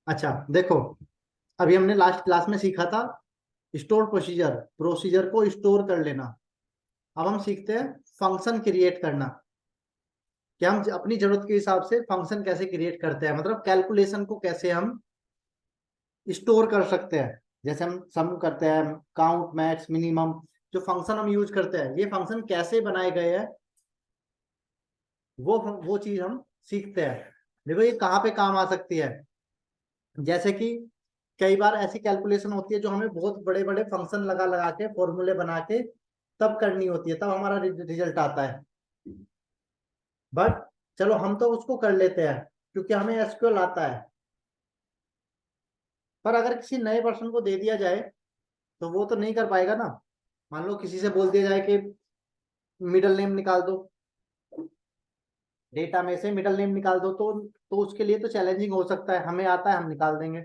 अच्छा देखो, अभी हमने लास्ट क्लास में सीखा था स्टोर प्रोसीजर, प्रोसीजर को स्टोर कर लेना। अब हम सीखते हैं फंक्शन क्रिएट करना, कि हम अपनी जरूरत के हिसाब से फंक्शन कैसे क्रिएट करते हैं, मतलब कैलकुलेशन को कैसे हम स्टोर कर सकते हैं। जैसे हम सम करते हैं, काउंट, मैक्स, मिनिमम, जो फंक्शन हम यूज करते हैं, ये फंक्शन कैसे बनाए गए हैं, वो चीज हम सीखते हैं। देखो ये कहाँ पे काम आ सकती है। जैसे कि कई बार ऐसी कैलकुलेशन होती है जो हमें बहुत बड़े बड़े फंक्शन लगा लगा के, फॉर्मूले बना के तब करनी होती है, तब हमारा रिजल्ट आता है। बट चलो हम तो उसको कर लेते हैं क्योंकि हमें एसक्यूएल आता है। पर अगर किसी नए पर्सन को दे दिया जाए तो वो तो नहीं कर पाएगा ना। मान लो किसी से बोल दिया जाए कि मिडल नेम निकाल दो, डेटा में से मिडल नेम निकाल दो, तो उसके लिए तो चैलेंजिंग हो सकता है। हमें आता है, हम निकाल देंगे।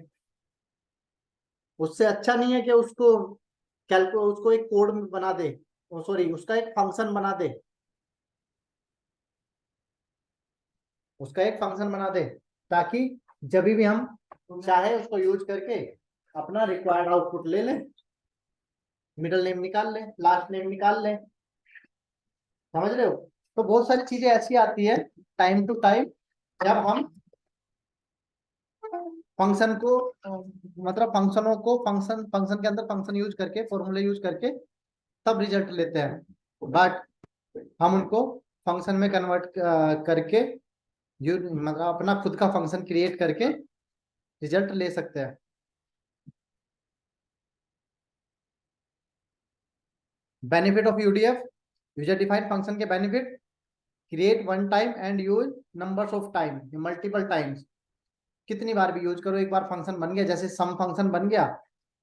उससे अच्छा नहीं है कि उसको एक कोड बना दे, सॉरी उसका एक फंक्शन बना दे, उसका एक फंक्शन बना दे, ताकि जब भी हम चाहे उसको यूज करके अपना रिक्वायर्ड आउटपुट ले लें, मिडल नेम निकाल लें, लास्ट नेम निकाल लें। समझ रहे हो? तो बहुत सारी चीजें ऐसी आती है टाइम टू टाइम, जब हम फंक्शन को मतलब फंक्शनों को फंक्शन फंक्शन के अंदर फंक्शन यूज करके, फॉर्मूले यूज करके तब रिजल्ट लेते हैं। बट हम उनको फंक्शन में कन्वर्ट करके मतलब अपना खुद का फंक्शन क्रिएट करके रिजल्ट ले सकते हैं। Benefit of UDF, user defined function के benefit: create one time and use numbers of time, multiple times. कितनी बार भी यूज करो, एक बार फंक्शन बन गया, जैसे सम फंक्शन बन गया,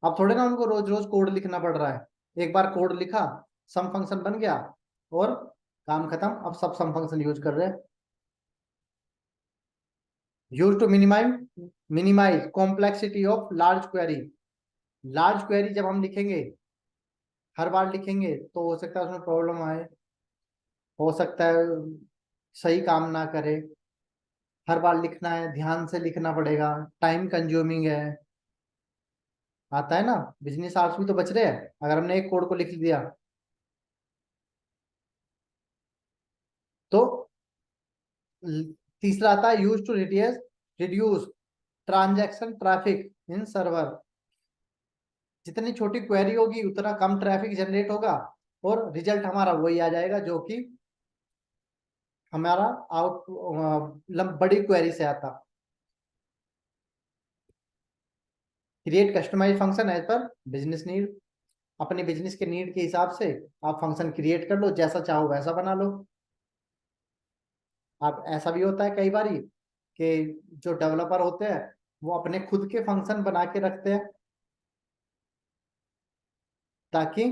अब थोड़े ना उनको रोज रोज कोड लिखना पड़ रहा है। एक बार कोड लिखा, सम फंक्शन बन गया और काम खत्म। अब सब सम फंक्शन यूज कर रहे हैं। Use to minimize minimize complexity of large query. Large query जब हम लिखेंगे, हर बार लिखेंगे, तो हो सकता है उसमें प्रॉब्लम आए, हो सकता है सही काम ना करे। हर बार लिखना है, ध्यान से लिखना पड़ेगा, टाइम कंज्यूमिंग है। आता है ना, बिजनेस आवर्स भी तो बच रहे हैं अगर हमने एक कोड को लिख दिया। तो तीसरा आता है use to reduce reduce transaction traffic in server. जितनी छोटी क्वेरी होगी उतना कम ट्रैफिक जनरेट होगा और रिजल्ट हमारा वही आ जाएगा जो कि हमारा बड़ी क्वेरी से आता। Create customize function as per business need. अपने बिजनेस के नीड के हिसाब से आप फंक्शन क्रिएट कर लो, जैसा चाहो वैसा बना लो। आप ऐसा भी होता है कई बारी कि जो डेवलपर होते हैं वो अपने खुद के फंक्शन बना के रखते हैं, ताकि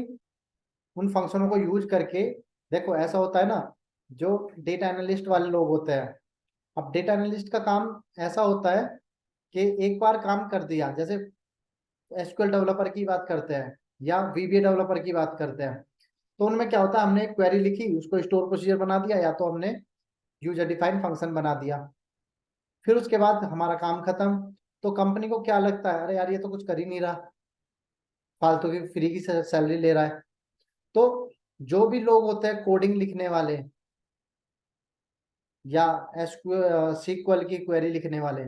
उन फंक्शनों को यूज करके, देखो ऐसा होता है ना, जो डेटा एनालिस्ट वाले लोग होते हैं, अब डेटा एनालिस्ट का काम ऐसा होता है कि एक बार काम कर दिया, जैसे एसक्यूएल डेवलपर की बात करते हैं या वीबीए डेवलपर की बात करते हैं, तो उनमें क्या होता है, हमने एक क्वेरी लिखी, उसको स्टोर प्रोसीजर बना दिया, या तो हमने यूजर डिफाइंड फंक्शन बना दिया, फिर उसके बाद हमारा काम खत्म। तो कंपनी को क्या लगता है, अरे यार ये तो कुछ कर ही नहीं रहा, फालतू की फ्री की सैलरी ले रहा है। तो जो भी लोग होते हैं कोडिंग लिखने वाले या एसक्यूएल सीक्वल की क्वेरी लिखने वाले,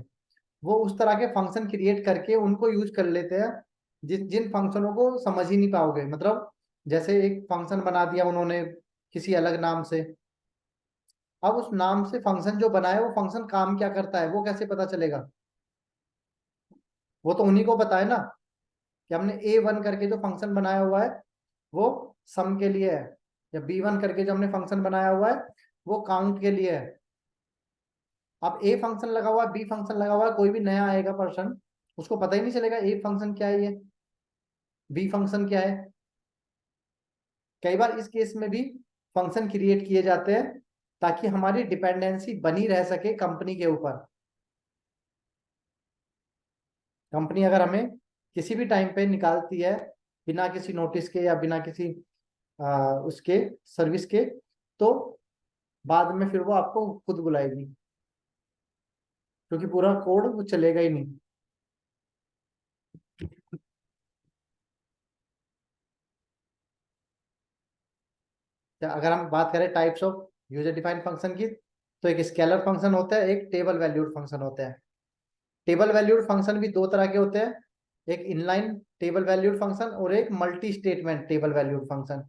वो उस तरह के फंक्शन क्रिएट करके उनको यूज कर लेते हैं जिन जिन फंक्शनों को समझ ही नहीं पाओगे। मतलब जैसे एक फंक्शन बना दिया उन्होंने किसी अलग नाम से, अब उस नाम से फंक्शन जो बनाया वो फंक्शन काम क्या करता है वो कैसे पता चलेगा? वो तो उन्हीं को पता है ना, कि हमने A1 करके जो फंक्शन बनाया हुआ है वो सम के लिए है, या B1 करके जो हमने फंक्शन बनाया हुआ है वो काउंट के लिए है। अब ए फंक्शन लगा हुआ है, बी फंक्शन लगा हुआ है, कोई भी नया आएगा पर्सन, उसको पता ही नहीं चलेगा ए फंक्शन क्या है, ये बी फंक्शन क्या है। कई बार इस केस में भी फंक्शन क्रिएट किए जाते हैं ताकि हमारी डिपेंडेंसी बनी रह सके कंपनी के ऊपर। कंपनी अगर हमें किसी भी टाइम पे निकालती है बिना किसी नोटिस के या बिना किसी उसके सर्विस के, तो बाद में फिर वो आपको खुद बुलाएगी, क्योंकि पूरा कोड वो चलेगा ही नहीं। अगर हम बात करें types of user defined function की, तो एक स्केलर फंक्शन होता है, एक टेबल वैल्यूड फंक्शन होता है। टेबल वैल्यूड फंक्शन भी दो तरह के होते हैं, एक इनलाइन टेबल वैल्यूड फंक्शन और एक multi statement table valued function.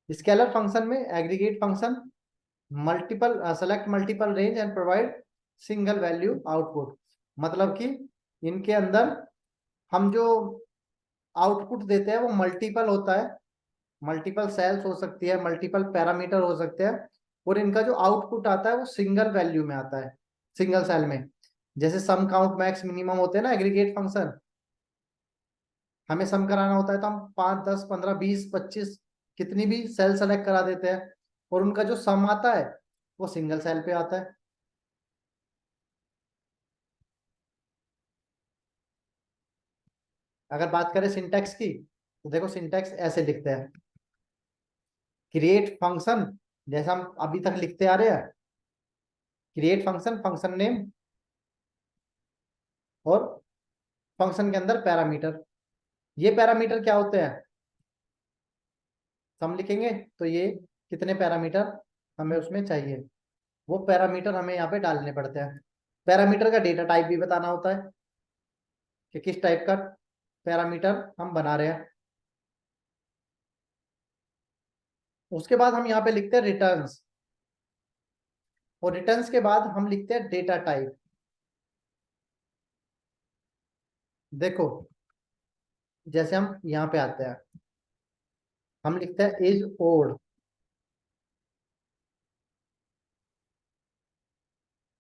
Scalar function में aggregate function multiple select multiple range and provide single value output. मतलब कि इनके अंदर हम जो आउटपुट देते हैं वो मल्टीपल होता है, मल्टीपल सेल्स हो सकती है, मल्टीपल पैरामीटर हो सकते हैं, और इनका जो आउटपुट आता है वो सिंगल वैल्यू में आता है, सिंगल सेल में। जैसे सम काउंट मैक्स मिनिमम होते हैं ना एग्रीगेट फंक्शन, हमें सम कराना होता है तो हम 5 10 15 20 25 कितनी भी सेल सेलेक्ट करा देते हैं, और उनका जो सम आता है वो सिंगल सेल पे आता है। अगर बात करें सिंटैक्स की, तो देखो सिंटैक्स ऐसे लिखते हैं, क्रिएट फंक्शन, जैसा हम अभी तक लिखते आ रहे हैं, क्रिएट फंक्शन, फंक्शन नेम और फंक्शन के अंदर पैरामीटर। ये पैरामीटर क्या होते हैं, सम लिखेंगे तो ये कितने पैरामीटर हमें उसमें चाहिए, वो पैरामीटर हमें यहाँ पे डालने पड़ते हैं। पैरामीटर का डेटा टाइप भी बताना होता है कि किस टाइप का पैरामीटर हम बना रहे हैं। उसके बाद हम यहाँ पे लिखते हैं रिटर्न्स, और रिटर्न्स के बाद हम लिखते हैं डेटा टाइप। देखो जैसे हम यहाँ पे आते हैं, हम लिखते हैं इज ओड।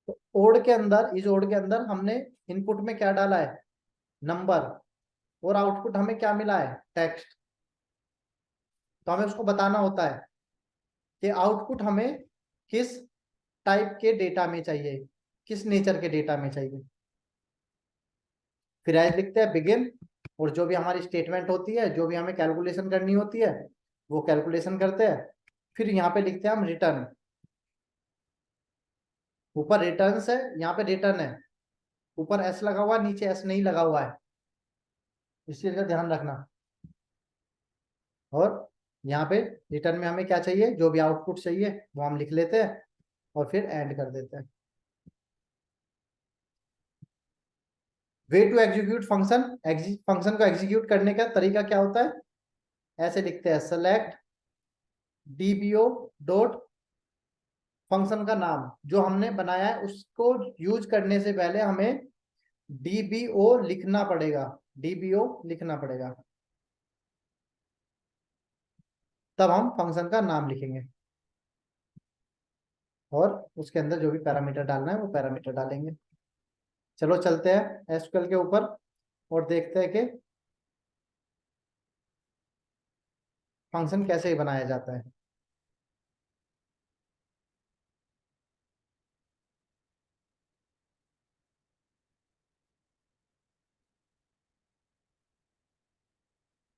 तो ओड के अंदर, इज ओड के अंदर हमने इनपुट में क्या डाला है, नंबर, और आउटपुट हमें क्या मिला है, टेक्स्ट। तो हमें उसको बताना होता है कि आउटपुट हमें किस टाइप के डेटा में चाहिए, किस नेचर के डेटा में चाहिए। फिर एज लिखते हैं बिगिन, और जो भी हमारी स्टेटमेंट होती है, जो भी हमें कैलकुलेशन करनी होती है वो कैलकुलेशन करते हैं। फिर यहाँ पे लिखते हैं हम रिटर्न। ऊपर रिटर्न्स है, यहाँ पे रिटर्न है, ऊपर एस लगा हुआ है, नीचे एस नहीं लगा हुआ है, इस चीज का ध्यान रखना। और यहाँ पे रिटर्न में हमें क्या चाहिए, जो भी आउटपुट चाहिए वो हम लिख लेते हैं और फिर एंड कर देते हैं। Way to execute function, function को एग्जीक्यूट करने का तरीका क्या होता है, ऐसे लिखते हैं सेलेक्ट डीबीओ डॉट, फंक्शन का नाम जो हमने बनाया है उसको यूज करने से पहले हमें डीबीओ लिखना पड़ेगा, डीबीओ लिखना पड़ेगा, तब हम फंक्शन का नाम लिखेंगे, और उसके अंदर जो भी पैरामीटर डालना है वो पैरामीटर डालेंगे। चलो चलते हैं एसक्यूएल के ऊपर और देखते हैं कि फंक्शन कैसे बनाया जाता है।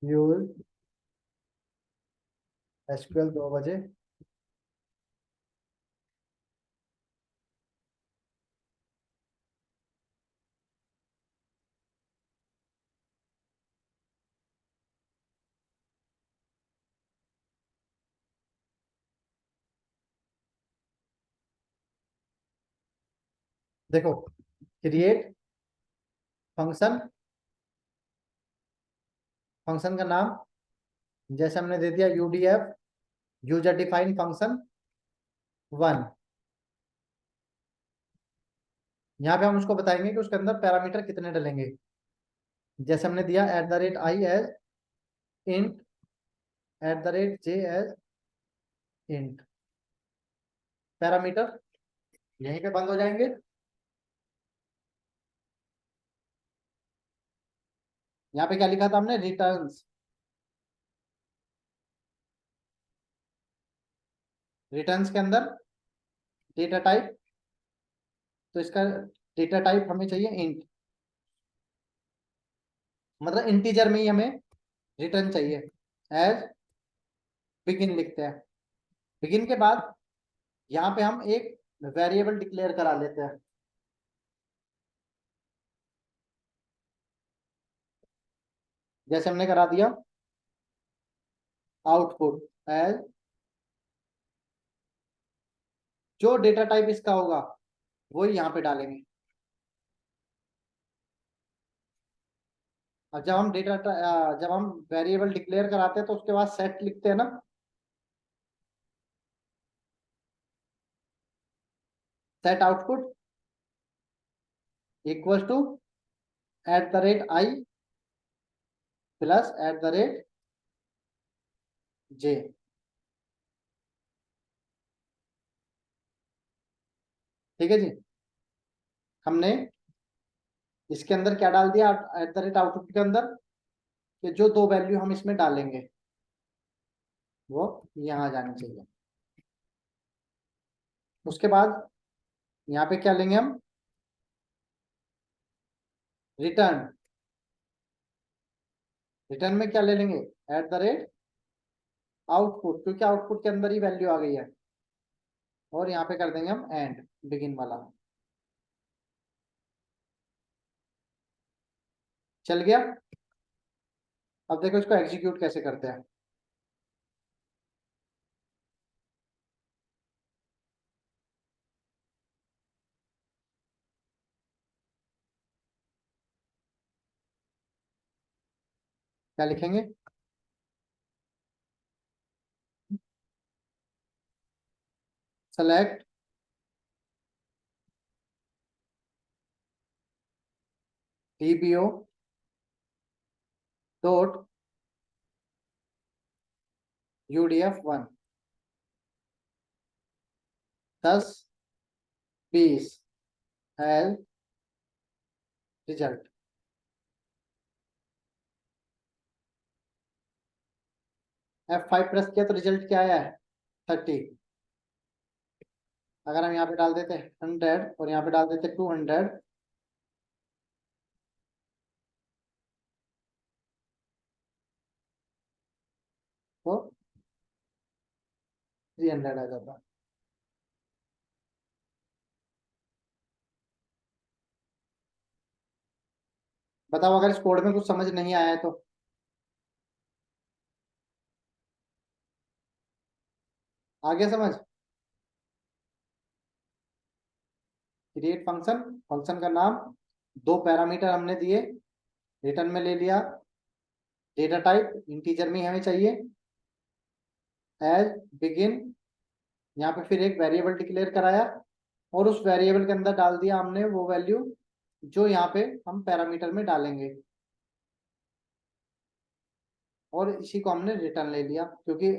यूज एसक्यूएल 2 बजे। देखो क्रिएट फंक्शन, फंक्शन का नाम जैसे हमने दे दिया यूडीएफ, यूजर डिफाइंड फंक्शन 1। यहाँ पे हम उसको बताएंगे कि उसके अंदर पैरामीटर कितने डलेंगे, जैसे हमने दिया @i as int, @j as int. Parameter यहीं पे बंद हो जाएंगे। यहाँ पे क्या लिखा था हमने, रिटर्न्स, रिटर्न्स के अंदर डेटा टाइप, तो इसका डेटा टाइप हमें चाहिए इंट, मतलब इंटीजर में ही हमें रिटर्न चाहिए। एज बिगिन लिखते हैं, बिगिन के बाद यहाँ पे हम एक वेरिएबल डिक्लेयर करा लेते हैं। जैसे हमने करा दिया आउटपुट एज, जो डेटा टाइप इसका होगा वो यहाँ पे डालेंगे। और जब हम वेरिएबल डिक्लेयर कराते हैं तो उसके बाद सेट लिखते हैं ना, set output equal to @i plus @j। ठीक है जी। हमने इसके अंदर क्या डाल दिया @आउटपुट के अंदर, कि जो दो वैल्यू हम इसमें डालेंगे वो यहाँ जानी चाहिए। उसके बाद यहाँ पे क्या लेंगे हम, रिटर्न। रिटर्न में क्या ले लेंगे, आउटपुट, क्योंकि आउटपुट के अंदर ही वैल्यू आ गई है। और यहाँ पे कर देंगे हम एंड, बिगिन वाला। चल गया। अब देखो इसको एग्जीक्यूट कैसे करते हैं। क्या लिखेंगे, select dbo dot udf1 10 20 L result. F5 press किया तो रिजल्ट क्या आया है, 30। अगर हम यहाँ पे डाल देते 100 और यहाँ पे डाल देते 200, तो 300 आ जाता। बताओ अगर इस कोड में कुछ समझ नहीं आया है तो। आ गया समझ। क्रिएट फंक्शन, फंक्शन का नाम, दो पैरामीटर हमने दिए, रिटर्न में ले लिया, डेटा टाइप इंटीजर में ही हमें चाहिए, एज, बिगिन। यहाँ पे फिर एक वेरिएबल डिक्लेयर कराया और उस वेरिएबल के अंदर डाल दिया हमने वो वैल्यू जो यहाँ पे हम पैरामीटर में डालेंगे। और इसी को हमने रिटर्न ले लिया, क्योंकि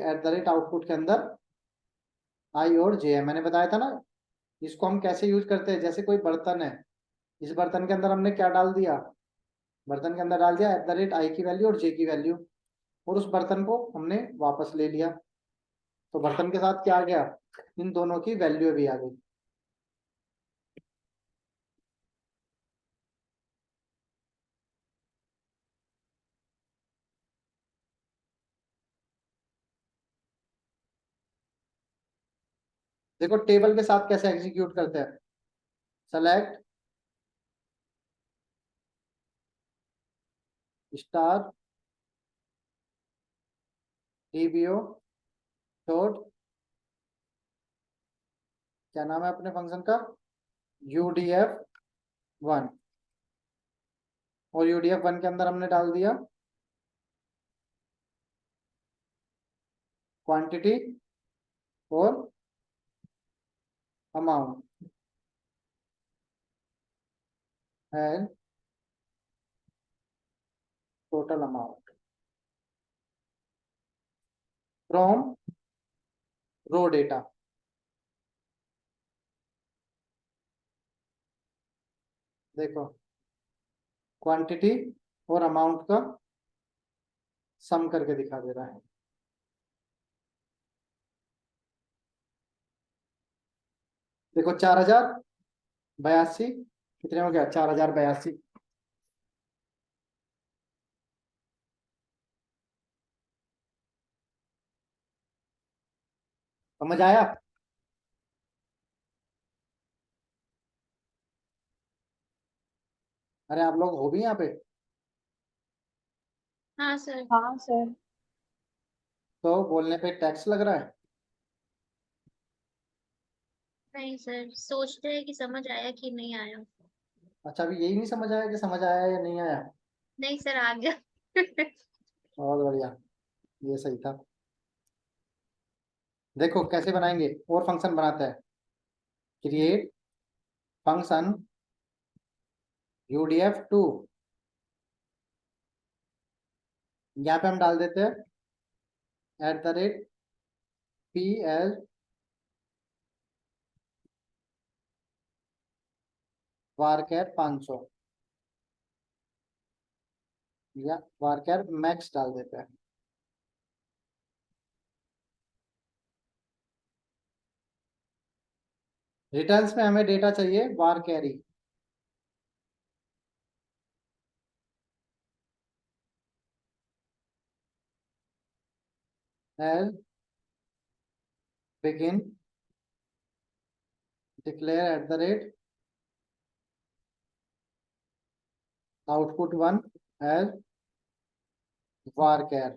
आउटपुट के अंदर आई और जे है। मैंने बताया था ना, इसको हम कैसे यूज करते हैं, जैसे कोई बर्तन है, इस बर्तन के अंदर हमने क्या डाल दिया, बर्तन के अंदर डाल दिया @i की वैल्यू और जे की वैल्यू, और उस बर्तन को हमने वापस ले लिया, तो बर्तन के साथ क्या आ गया, इन दोनों की वैल्यू भी आ गई। देखो टेबल के साथ कैसे एग्जीक्यूट करते हैं, सेलेक्ट स्टार dbo डॉट, क्या नाम है अपने फंक्शन का, udf1। और udf1 के अंदर हमने डाल दिया क्वांटिटी और amount and total amount from row data. देखो क्वांटिटी और अमाउंट का सम करके दिखा दे रहा है। देखो 4082, कितने हो गया, 4082। समझ आया। अरे आप लोग हो भी यहाँ पे। हाँ सर। हाँ सर। तो बोलने पे टैक्स लग रहा है? नहीं सर, सोचते हैं कि समझ आया कि नहीं आया। अच्छा, अभी यही नहीं समझ आया कि समझ आया या नहीं आया? नहीं सर, आ गया। बहुत बढ़िया, ये सही था। देखो कैसे बनाएंगे, और फंक्शन बनाते हैं। क्रिएट फंक्शन UDF2, यहाँ पे हम डाल देते हैं @PL varchar 500, या varchar मैक्स डाल देते हैं। रिटर्न्स में हमें डेटा चाहिए var कैरी। एल begin declare @output1 as varchar।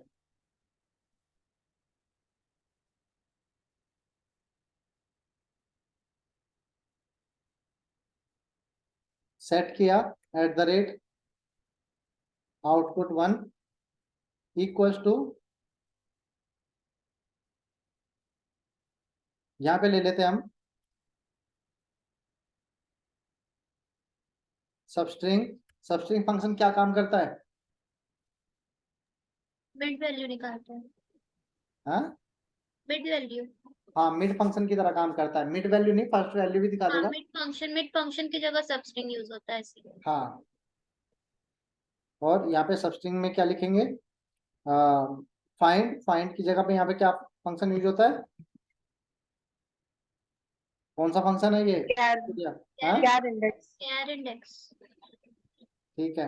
Set किया @output1 इक्वल्स टू, यहाँ पे ले लेते हैं हम सबस्ट्रिंग। सबस्ट्रिंग फंक्शन क्या काम करता है? मिड वैल्यू निकालते हैं। हाँ, मिड वैल्यू। हाँ मिड फंक्शन की तरह काम करता है। मिड वैल्यू नहीं, फर्स्ट वैल्यू भी दिखा हाँ, देगा। मिड फंक्शन की जगह सब स्ट्रिंग यूज होता है इसलिए। हाँ, और यहाँ पे सबस्ट्रिंग में क्या लिखेंगे? फाइंड। फाइंड की जगह पे यहाँ पे क्या फंक्शन यूज होता है? कौन सा फंक्शन है ये? कैर हाँ, कैर इंडेक्स। कैर इंडेक्स। ठीक है।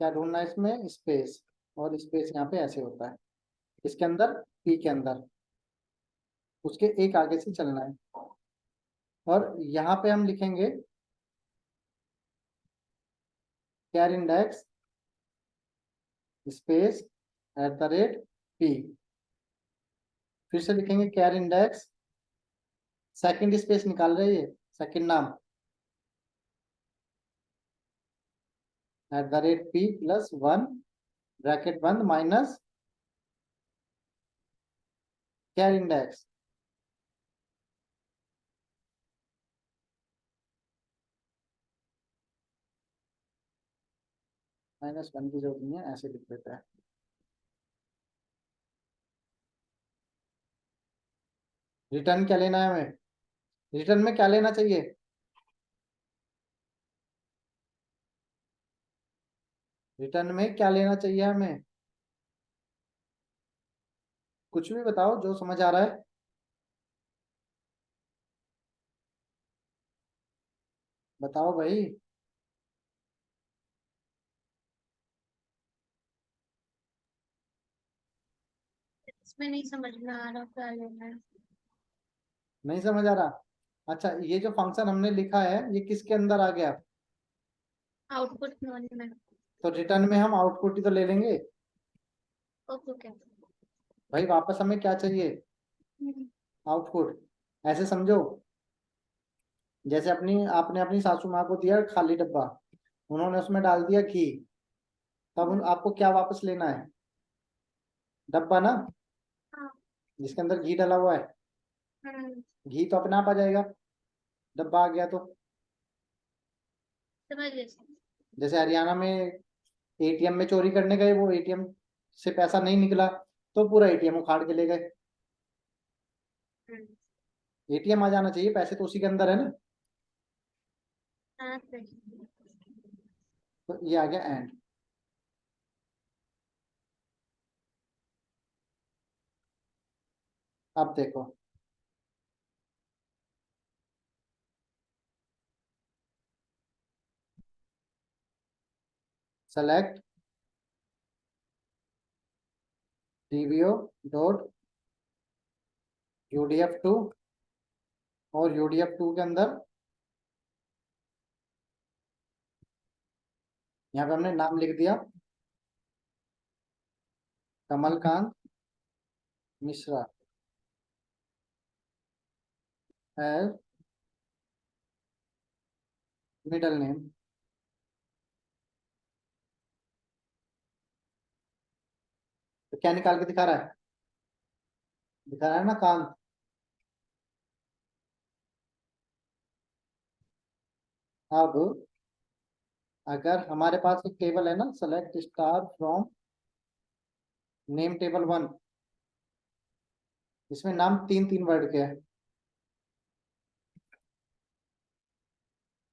क्या ढूंढना है इसमें? स्पेस। और स्पेस यहाँ पे ऐसे होता है, इसके अंदर, पी के अंदर, उसके एक आगे से चलना है। और यहाँ पे हम लिखेंगे कैर इंडेक्स स्पेस @p। फिर से लिखेंगे कैर इंडेक्स, सेकंड स्पेस निकाल रहे हैं ये, सेकंड नाम, @p+1 ब्रैकेट बंद माइनस कैर इंडेक्स। -1 की जरूरत नहीं है, ऐसे लिख देते हैं। रिटर्न क्या लेना है हमें? रिटर्न में क्या लेना चाहिए? रिटर्न में क्या लेना चाहिए हमें? कुछ भी बताओ जो समझ आ रहा है। बताओ भाई। इसमें नहीं समझ में आ रहा क्या लेना है। नहीं समझ आ रहा? अच्छा, ये जो फंक्शन हमने लिखा है ये किसके अंदर आ गया? आउटपुट में। तो रिटर्न में हम आउटपुट ही तो ले लेंगे। Okay okay. भाई वापस हमें क्या चाहिए? आउटपुट। ऐसे समझो, जैसे आपने अपनी सासू माँ को दिया खाली डब्बा, उन्होंने उसमें डाल दिया घी, तब आपको क्या वापस लेना है? डब्बा ना, हाँ। जिसके अंदर घी डाला हुआ है। हम्म, घी तो अपने आप आ जाएगा, डब्बा आ गया तो। समझ गए सर। जैसे हरियाणा में एटीएम में चोरी करने गए, वो एटीएम से पैसा नहीं निकला, तो पूरा एटीएम उखाड़ के ले गए। हम्म, एटीएम आ जाना चाहिए, पैसे तो उसी के अंदर है ना। हाँ सर। तो ये आ गया एंड। अब देखो, सेलेक्ट डीबीओ डॉट UDF2, और UDF2 के अंदर यहाँ पे हमने नाम लिख दिया Kamalkant Mishra as middle name. तो क्या निकाल के दिखा रहा है? दिखा रहा है ना कांत। अब अगर हमारे पास एक टेबल है ना, select star from name table one, इसमें नाम तीन तीन वर्ड के हैं।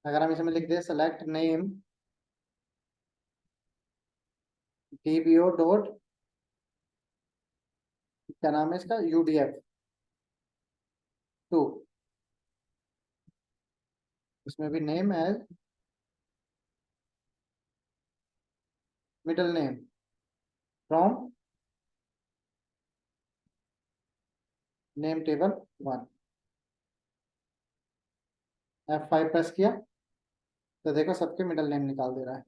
अगर हम इसमें लिख दे सेलेक्ट नेम डीबीओ डॉट, क्या नाम है इसका, यूडीएफ टू, इसमें भी name as middle name from name table one. F5 press किया तो देखो सबके मिडल नेम निकाल दे रहा है।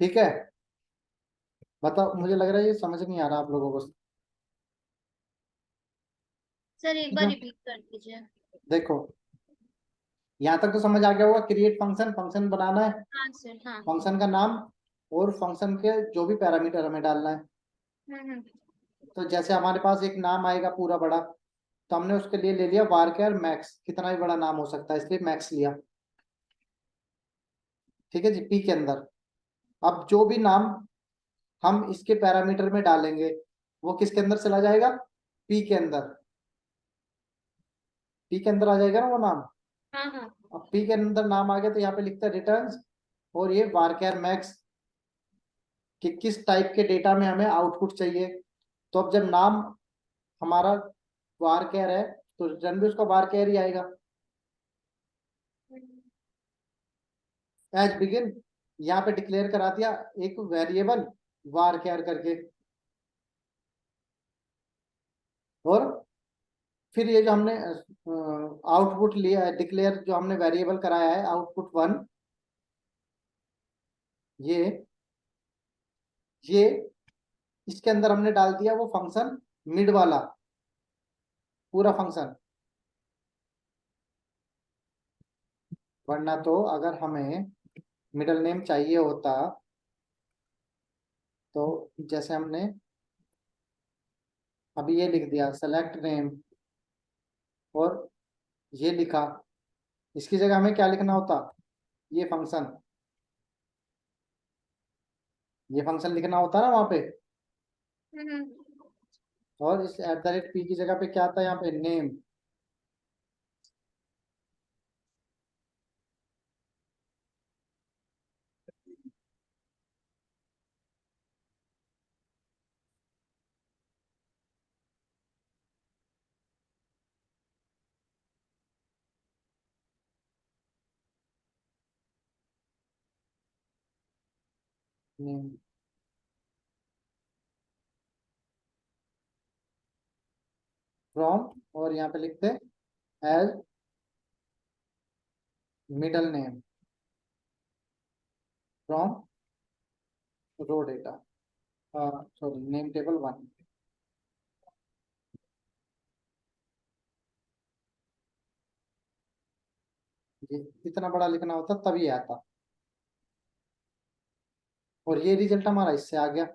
ठीक है, बताओ, मुझे लग रहा है ये समझ नहीं आ रहा आप लोगों को। सर एक ठीक बार है, रिपीट कर दीजिए। देखो यहाँ तक तो समझ आ गया होगा। क्रिएट फंक्शन, फंक्शन बनाना है, हाँ सर, हाँ। फंक्शन का नाम और फंक्शन के जो भी पैरामीटर हमें डालना है। हम्म। तो जैसे हमारे पास एक नाम आएगा पूरा बड़ा, तो हमने उसके लिए ले लिया वारकेर मैक्स, कितना भी बड़ा नाम हो सकता है इसलिए मैक्स लिया। ठीक है जी, पी के अंदर। अब जो भी नाम हम इसके पैरामीटर में डालेंगे वो किसके अंदर चला जाएगा, पी के अंदर। पी के अंदर आ जाएगा ना वो नाम। हाँ हाँ। अब पी के अंदर नाम आ गया तो यहाँ पे लिखता है रिटर्न्स, और ये वारकेर मैक्स कि किस टाइप के डेटा में हमें आउटपुट चाहिए। तो अब जब नाम हमारा वारकेर है तो रिटर्न भी उसका वारकेर ही आएगा। एज बिगिन यहाँ पे डिक्लेयर करा दिया एक वेरिएबल वारकेर करके, और फिर ये जो हमने आउटपुट लिया है, डिक्लेयर जो हमने वेरिएबल कराया है आउटपुट वन, ये इसके अंदर हमने डाल दिया वो फंक्शन मिड वाला पूरा फंक्शन। वरना तो अगर हमें मिडल नेम चाहिए होता तो जैसे हमने अभी ये लिख दिया सेलेक्ट नेम और ये लिखा, इसकी जगह हमें क्या लिखना होता, ये फंक्शन, ये फंक्शन लिखना होता ना वहां पे। हम्म। और इस एट द रेट पी की जगह पे क्या आता है यहाँ पे, नेम। नेम फ्रॉम, और यहाँ पे लिखते हैं as middle name from row data, sorry name table one. ये इतना बड़ा लिखना होता तभी आता, और ये रिजल्ट हमारा इससे आ गया,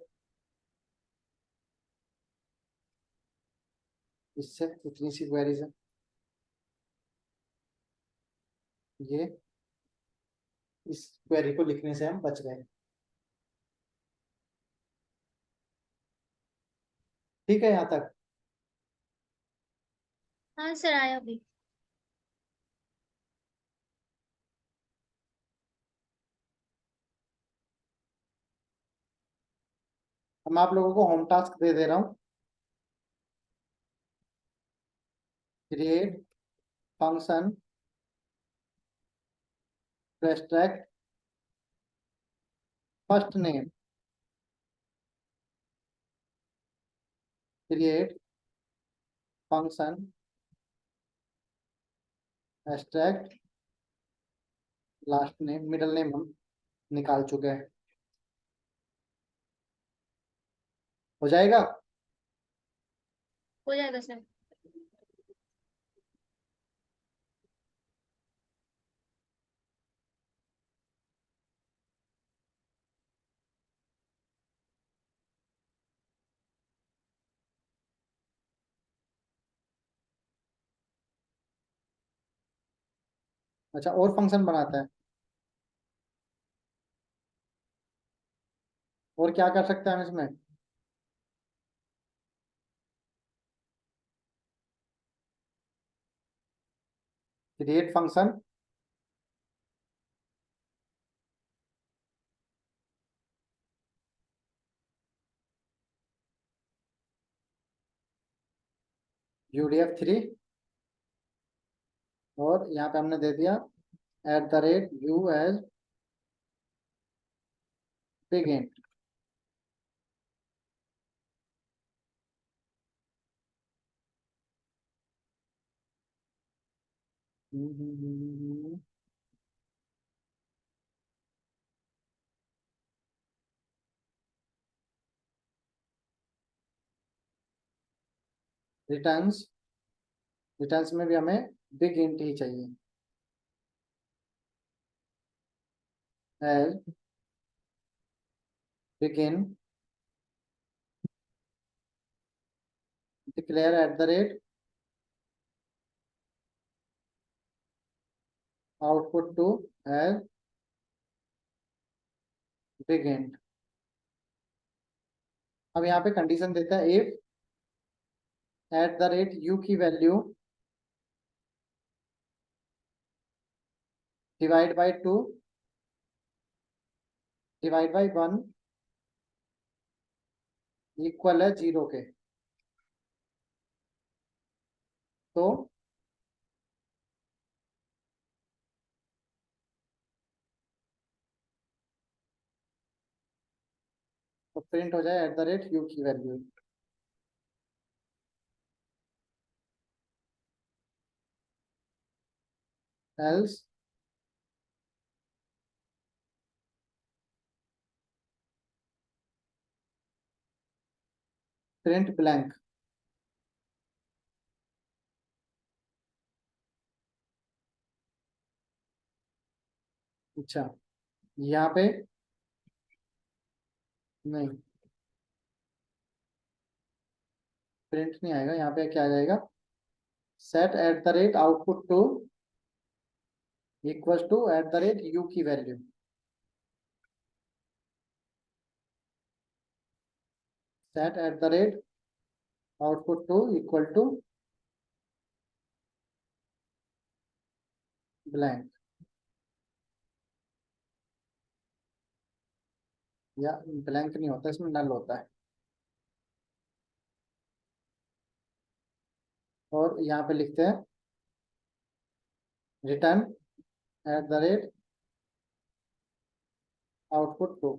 इससे इतनी सी क्वेरी से। ये इस क्वेरी को लिखने से हम बच गए। ठीक है यहाँ तक। हाँ सर, आया अभी। अब मैं आप लोगों को होम टास्क दे दे रहा हूँ। Create function to extract first name create function abstract last name middle name हम निकाल चुके हैं। हो जाएगा। हो जाएगा सर। अच्छा, और फंक्शन बनाता है। और क्या कर सकते हैं हम इसमें? क्रिएट फंक्शन UDF3 और यहाँ पे हमने दे दिया @u as begin. Returns returns में भी हमें बिग इंट ही चाहिए। As begin declare output two as big int. अब यहाँ पे कंडीशन देता है इफ @u की value divide by 2 divide by 1 equal है 0 के, तो प्रिंट हो जाए @u की वैल्यू। Else print blank. अच्छा, यहाँ पे नहीं, प्रिंट नहीं आएगा। यहाँ पे क्या आ जाएगा? Set output to equal to @u की value. Set output to equal to blank, या ब्लैंक नहीं होता, इसमें नल होता है। और यहाँ पे लिखते हैं रिटर्न आउटपुट टू।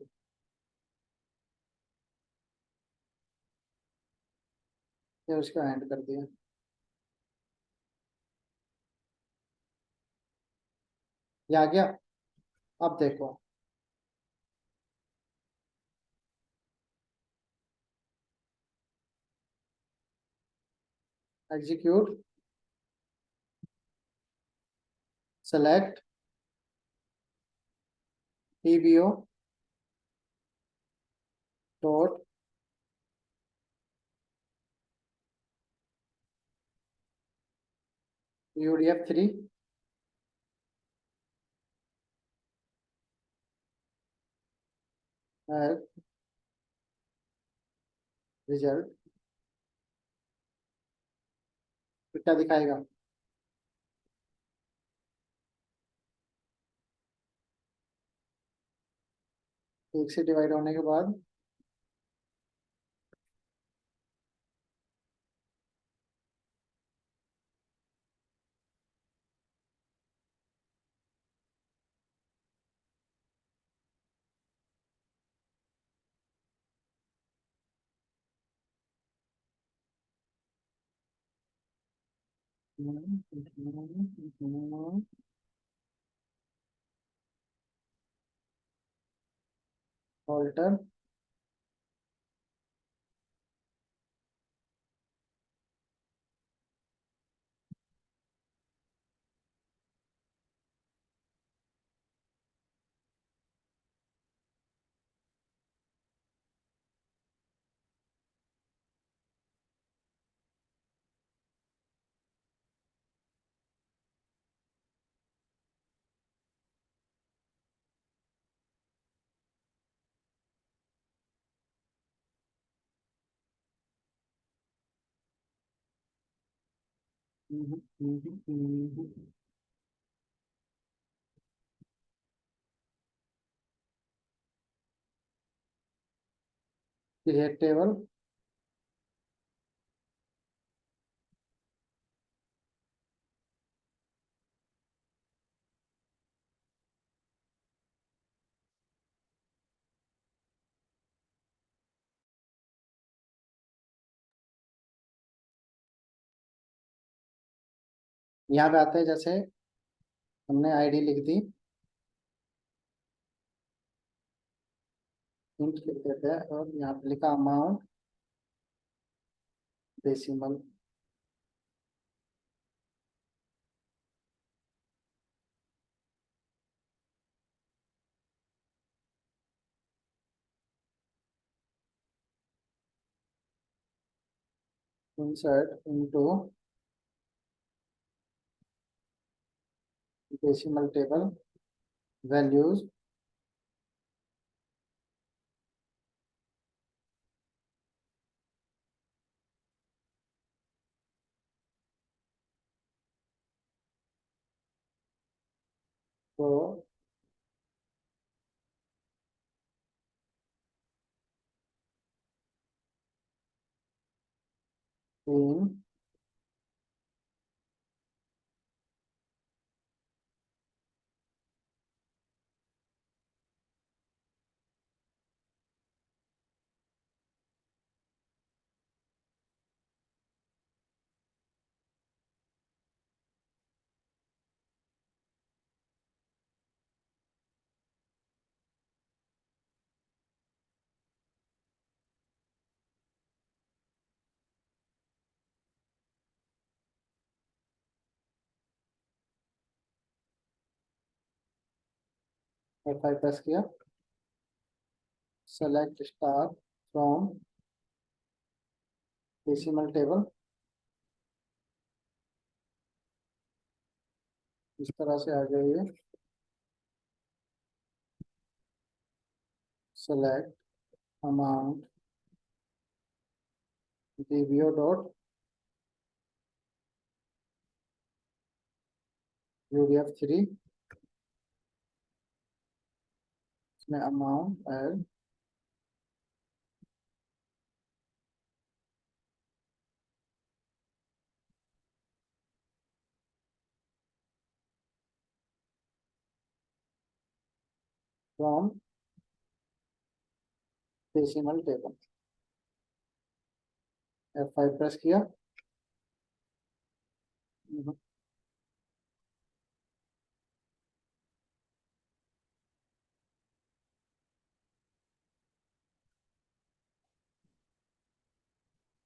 ये उसका एंड कर दिया। ये आ गया। अब देखो, execute select TBO dot UDF3 result. क्या दिखाएगा? एक से डिवाइड होने के बाद ऑल्टर। Create table. यहाँ पे आते हैं, जैसे हमने आईडी लिख दी, इंट लिख देते हैं और यहाँ पे लिखा amount decimal. Insert into decimal table values को इन F5 प्रेस किया, select star from decimal table, इस तरह से आ गई है। Select amount DBO dot UDF3, इसमें amount add from decimal table. F5 press किया।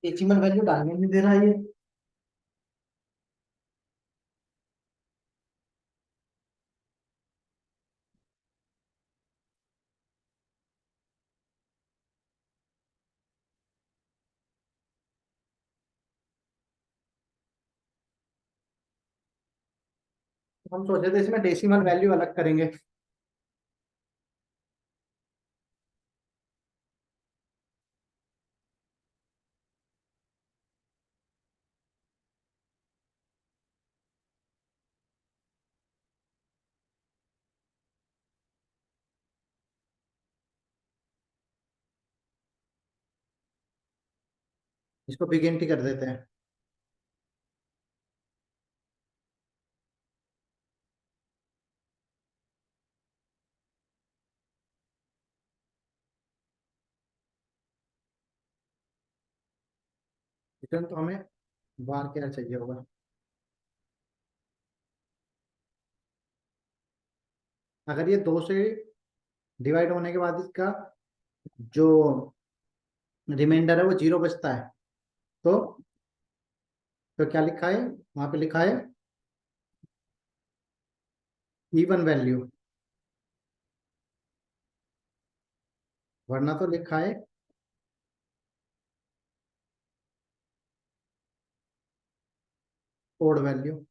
डेसिमल वैल्यू डालने नहीं दे रहा है ये। हम सोचे थे इसमें डेसिमल वैल्यू अलग करेंगे। इसको बिग एंटी कर देते हैं। रिटर्न तो हमें बार क्या चाहिए होगा। अगर ये 2 से डिवाइड होने के बाद इसका जो रिमाइंडर है वो 0 बचता है, तो क्या लिखा है वहां पे? लिखा है इवन वैल्यू, वरना तो लिखा है ओड वैल्यू।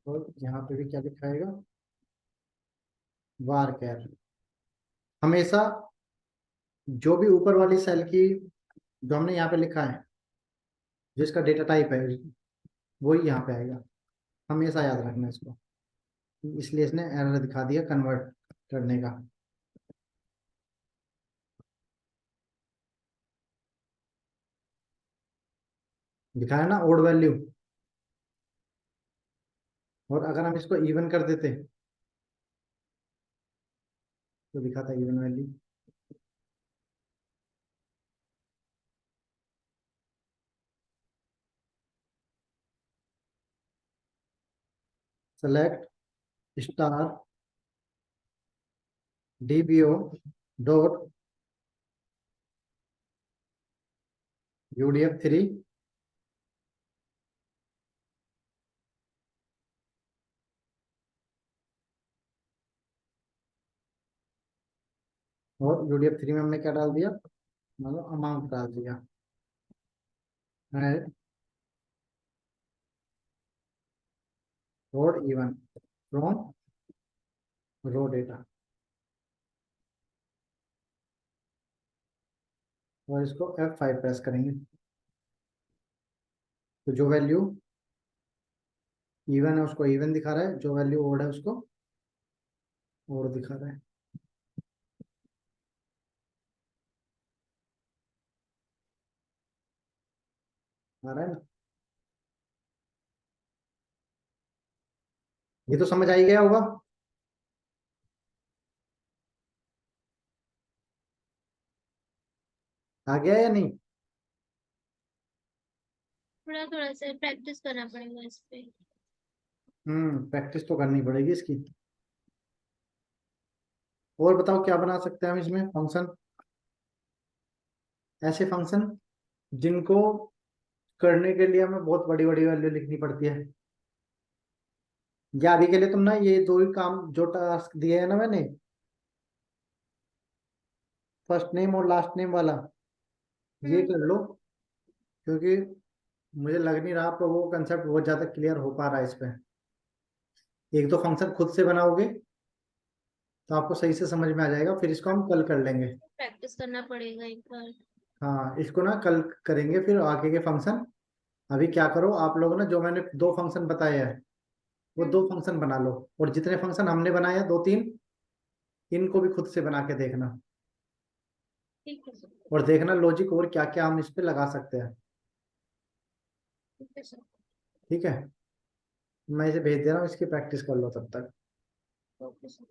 और यहाँ पे भी क्या लिखाएगा? वार कैर। हमेशा जो भी ऊपर वाली सेल की, जो हमने यहाँ पे लिखा है, जिसका डेटा टाइप है, वही यहाँ पे आएगा। हमेशा याद रखना इसको, इसलिए इसने एरर दिखा दिया कन्वर्ट करने का। दिखाया ना ओड वैल्यू। और अगर हम इसको इवन कर देते तो दिखाता even value. Select star DBO dot UDF3 और UDF3 में हमने क्या डाल दिया? मतलब अमाउंट डाल दिया है। और इवन फ्रॉम रो डेटा, और इसको F5 प्रेस करेंगे तो जो वैल्यू इवन है उसको इवन दिखा रहा है, जो वैल्यू ओड है उसको ओड दिखा रहा है। आ रहा है ना? ये तो समझ आ ही गया होगा। आ गया या नहीं? थोड़ा थोड़ा सा प्रैक्टिस करना पड़ेगा इस पे। प्रैक्टिस तो करनी पड़ेगी इसकी। और बताओ क्या बना सकते हैं हम इसमें फंक्शन? ऐसे फंक्शन जिनको करने के लिए हमें बहुत बड़ी बड़ी वैल्यू लिखनी पड़ती है। या अभी के लिए तुम ना ये 2 ही काम, जो टास्क दिए है ना मैंने, फर्स्ट नेम और लास्ट नेम वाला, ये हम्म। कर लो। क्योंकि मुझे लग नहीं रहा आपको वो कंसेप्ट बहुत ज्यादा क्लियर हो पा रहा है इस पे। एक दो फंक्शन खुद से बनाओगे तो आपको सही से समझ में आ जाएगा, फिर इसको हम कल कर लेंगे। प्रैक्टिस करना पड़ेगा एक बार। हाँ, इसको ना कल करेंगे फिर आगे के फंक्शन। अभी क्या करो आप लोग ना, जो मैंने 2 फंक्शन बताए हैं वो हम्म। 2 फंक्शन बना लो, और जितने फंक्शन हमने बनाए हैं 2-3, इनको भी खुद से बना के देखना। ठीक है सर। और देखना लॉजिक और क्या क्या हम इस पे लगा सकते हैं। ठीक है सर। ठीक है, मैं इसे भेज दे रहा हूँ, इसकी प्रैक्टिस कर लो तब तक। Okay sir.